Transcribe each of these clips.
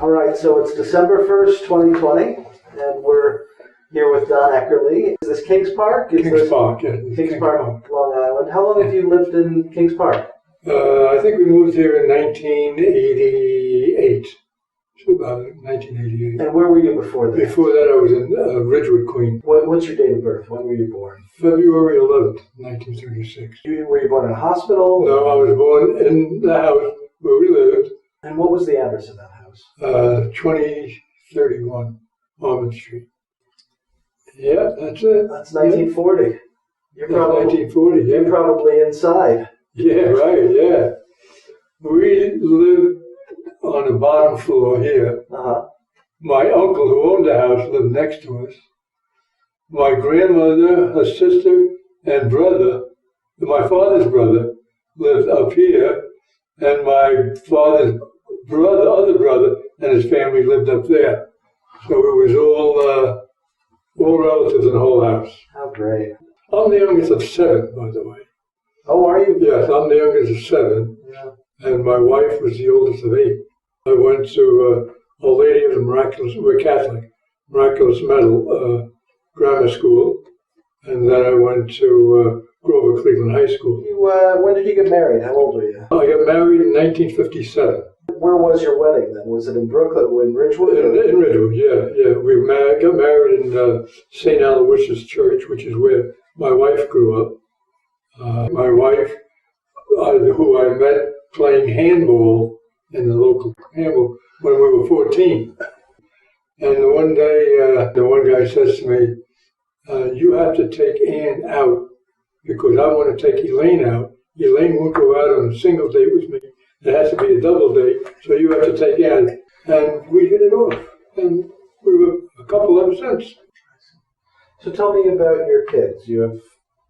All right, so it's December 1st, 2020, and we're here with Don Ekerle. Is this Kings Park? Kings Park, yeah. Kings Park, Long Island. How long have you lived in Kings Park? I think we moved here in 1988. So about 1988. And where were you before that? Before that, I was in Ridgewood, Queens. What's your date of birth? When were you born? February 11th, 1936. Were you born in a hospital? No, I was born in the house where we lived. And what was the address of that house? 2031 Almond Street. Yeah, that's it. That's 1940. You're probably 1940. Yeah. You're probably inside. Yeah, right. Yeah, we lived on the bottom floor here. My uncle, who owned the house, lived next to us. My grandmother, her sister, and brother, my father's brother, lived up here, and my father's other brother, and his family lived up there. So it was all relatives in the whole house. How great. I'm the youngest of 7, by the way. Oh, are you? Yes, I'm the youngest of 7, yeah. And my wife was the oldest of 8. I went to Our Lady of the Miraculous, we're Catholic, Miraculous Medal Grammar School, and then I went to Grover Cleveland High School. When did you get married? How old were you? I got married in 1957. Where was your wedding then? Was it in Brooklyn, in Ridgewood? In Ridgewood, yeah. We got married in St. Aloysius Church, which is where my wife grew up. My wife, who I met playing handball in the local handball when we were 14. And one day, the one guy says to me, you have to take Ann out because I want to take Elaine out. Elaine won't go out on a single date with me. It has to be a double date, so you have to take Ann. And we hit it off. And we were a couple ever since. So tell me about your kids. You have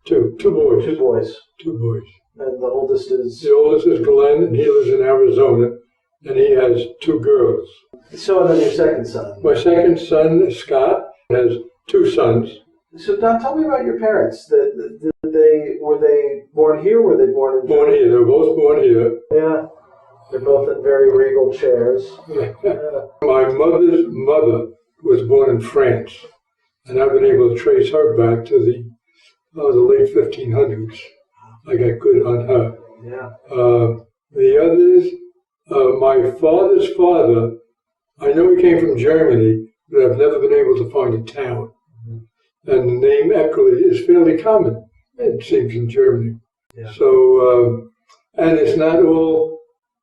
two boys. Two boys. Two boys. And the oldest is? The oldest is Glenn, and he lives in Arizona, and he has 2 girls. So then your second son? My second son, Scott, has 2 sons. So Don, tell me about your parents. Were they born here? Were they born in? Born here. They were both born here. Yeah. They're both in very regal chairs. My mother's mother was born in France, and I've been able to trace her back to the late 1500s. I got good on her. Yeah. The others, my father's father, I know he came from Germany, but I've never been able to find a town. And the name Ekerle is fairly common, it seems, in Germany. Yeah. So, and it's not all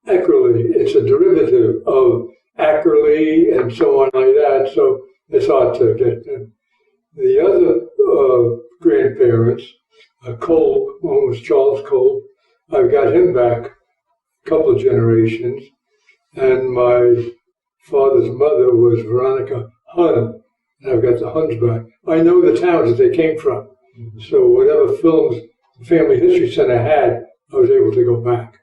Ekerle, it's a derivative of Ekerle and so on like that, so it's hard to get them. The other grandparents, Kolb, one was Charles Kolb. I've got him back a couple of generations. And my father's mother was Veronica Hun, and I've got the Huns back. I know the towns that they came from. So whatever films the Family History Center had, I was able to go back.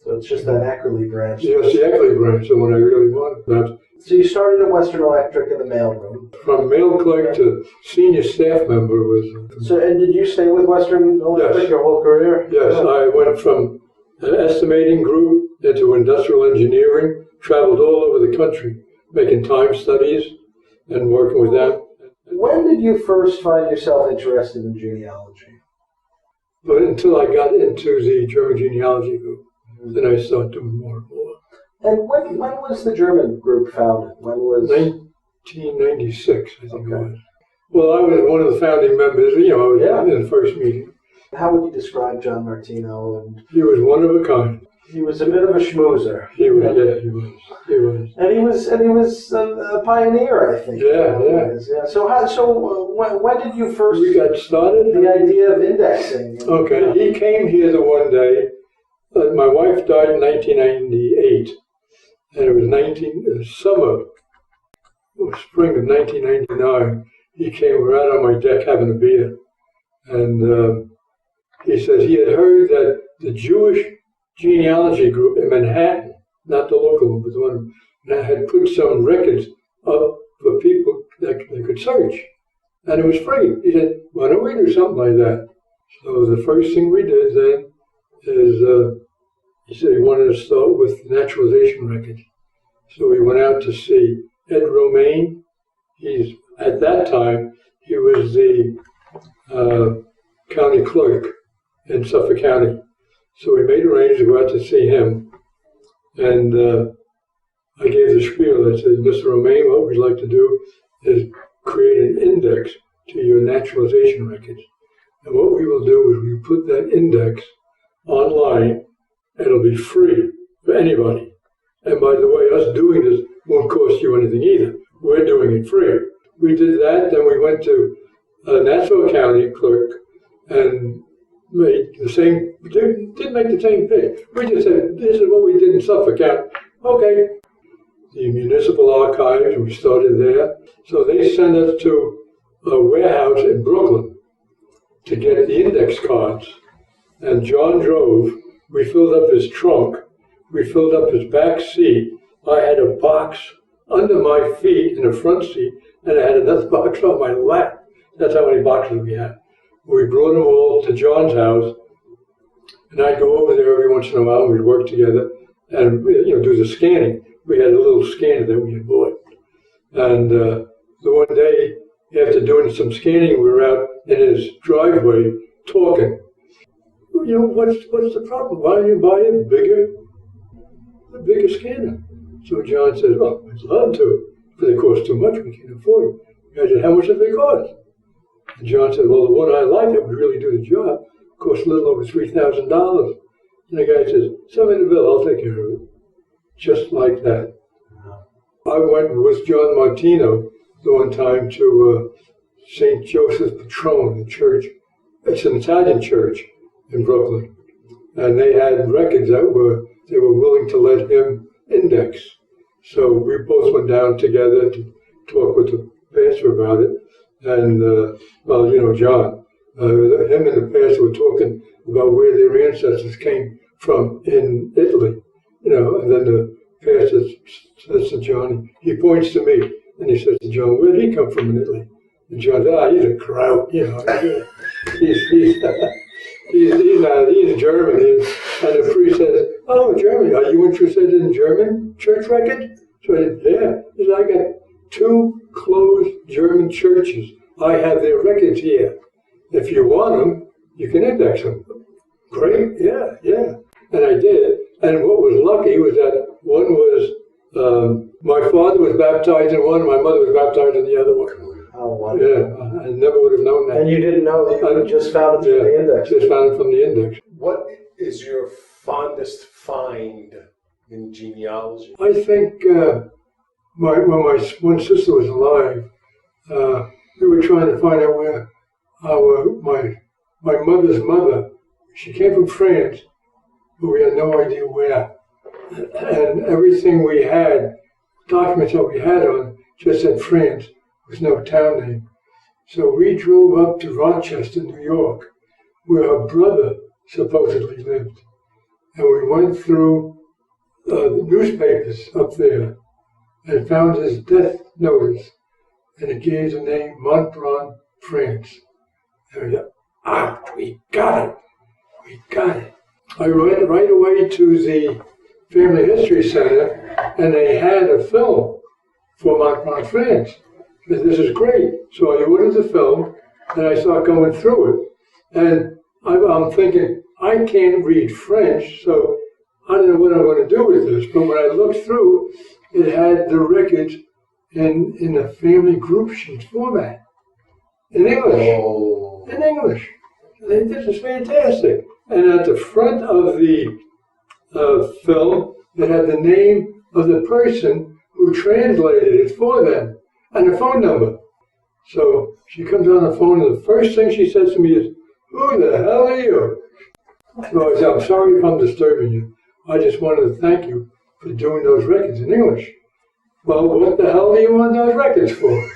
So it's just that Ekerle branch. Yes, the Ekerle branch, the one I really wanted. So you started at Western Electric in the mailroom. From mail clerk to senior staff member was. So, and did you stay with Western Electric your whole career? Yes, yeah. I went from an estimating group into industrial engineering, traveled all over the country, making time studies and working with them. When did you first find yourself interested in genealogy? But until I got into the German genealogy group, then I started doing more and more. And when was the German group founded? When was 1996, I think it was. Well, I was one of the founding members. I was in the first meeting. How would you describe John Martino? And he was one of a kind. He was a bit of a schmoozer. He was. And he was a pioneer, I think. Yeah. So when did you first? We got started. The idea of indexing. Okay, he came here the one day. My wife died in 1998, and it was spring of 1999. He came right on my deck having a beer, and he says he had heard that the Jewish genealogy group in Manhattan, not the local one, but the one that had put some records up for people that they could search, and it was free. He said, "Why don't we do something like that?" So the first thing we did then is he said he wanted to start with naturalization records. So we went out to see Ed Romaine. At that time, he was the county clerk in Suffolk County. So we made arrangements to go out to see him. And I gave the spiel. I said, Mr. Romaine, what we'd like to do is create an index to your naturalization records. And what we will do is we put that index online, and it'll be free for anybody. And by the way, us doing this won't cost you anything either. We're doing it free. We did that, then we went to Nassau County clerk and made the same, didn't make the same thing. We just said, this is what we did in Suffolk County. Okay. The municipal archives, we started there. So they sent us to a warehouse in Brooklyn to get the index cards. And John drove. We filled up his trunk. We filled up his back seat. I had a box under my feet in the front seat, and I had another box on my lap. That's how many boxes we had. We brought them all to John's house, and I'd go over there every once in a while, and we'd work together and do the scanning. We had a little scanner that we had bought. And the one day, after doing some scanning, we were out in his driveway talking. What's the problem? Why don't you buy a bigger scanner? So John said, well, I'd love to, but they cost too much. We can't afford it. I said, how much do they cost? And John said, well, the one I like that would really do the job costs a little over $3,000. And the guy says, send me the bill, I'll take care of it. Just like that. I went with John Martino the one time to St. Joseph Patron, the church. It's an Italian church in Brooklyn. And they had records that they were willing to let him index. So we both went down together to talk with the pastor about it. And, John, him and the pastor were talking about where their ancestors came from in Italy. And then the pastor says to John, he points to me, and he says to John, where did he come from in Italy? And John said, he's a kraut, he's German. And the priest says, oh, Germany, are you interested in German church record? So I said, yeah. He said, I got 2 closed German churches. I have their records here. If you want them, you can index them. Great, yeah. And I did. And what was lucky was that one was, my father was baptized in one, my mother was baptized in the other one. Oh, wonderful. Yeah, I never would have known that. And you didn't know that you just found it from the index? Just found it from the index. What is your fondest find in genealogy? I think when my one sister was alive, we were trying to find out where my mother's mother, she came from France, but we had no idea where. And everything we had, documents that we had on, just said France, with no town name. So we drove up to Rochester, New York, where her brother supposedly lived. And we went through the newspapers up there and found his death notice. And it gave the name Montbron, France. And we got it. I went right away to the Family History Center, and they had a film for Montbron, France. This is great. So I ordered the film, and I start going through it. And I'm thinking, I can't read French, so I don't know what I'm going to do with this. But when I looked through, it had the records in a family group sheet format. In English. Oh. In English. This is fantastic. And at the front of the film, it had the name of the person who translated it for them and the phone number. So she comes on the phone, and the first thing she says to me is, who the hell are you? So I said, I'm sorry if I'm disturbing you. I just wanted to thank you for doing those records in English. Well, what the hell do you want those records for?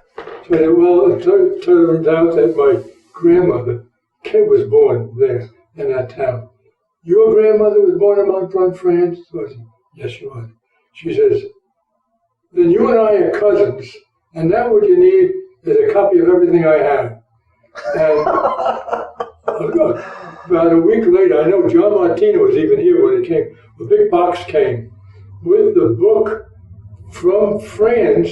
So I said, well, it turns out that my grandmother, Kate, was born there in that town. Your grandmother was born in Montbron, France? So I said, yes, she was. She says, then you and I are cousins, and now what you need is a copy of everything I have. And about a week later, I know John Martino was even here when it came. A big box came, with the book from France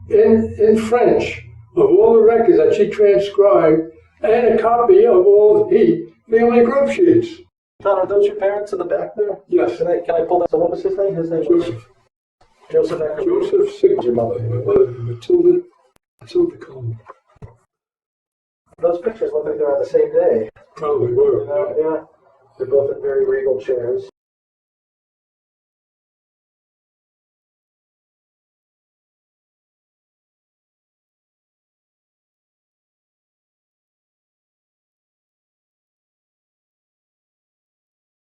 in French of all the records that she transcribed and a copy of all the family group sheets. Don, are those your parents in the back there? Yes. Can I pull that? So what was his name? His name was Joseph. Joseph Ekerle. Joseph Sig- Your mother. my mother, Matilda Coleman. Those pictures look like they're on the same day. Probably were. Yeah. They're both in very regal chairs.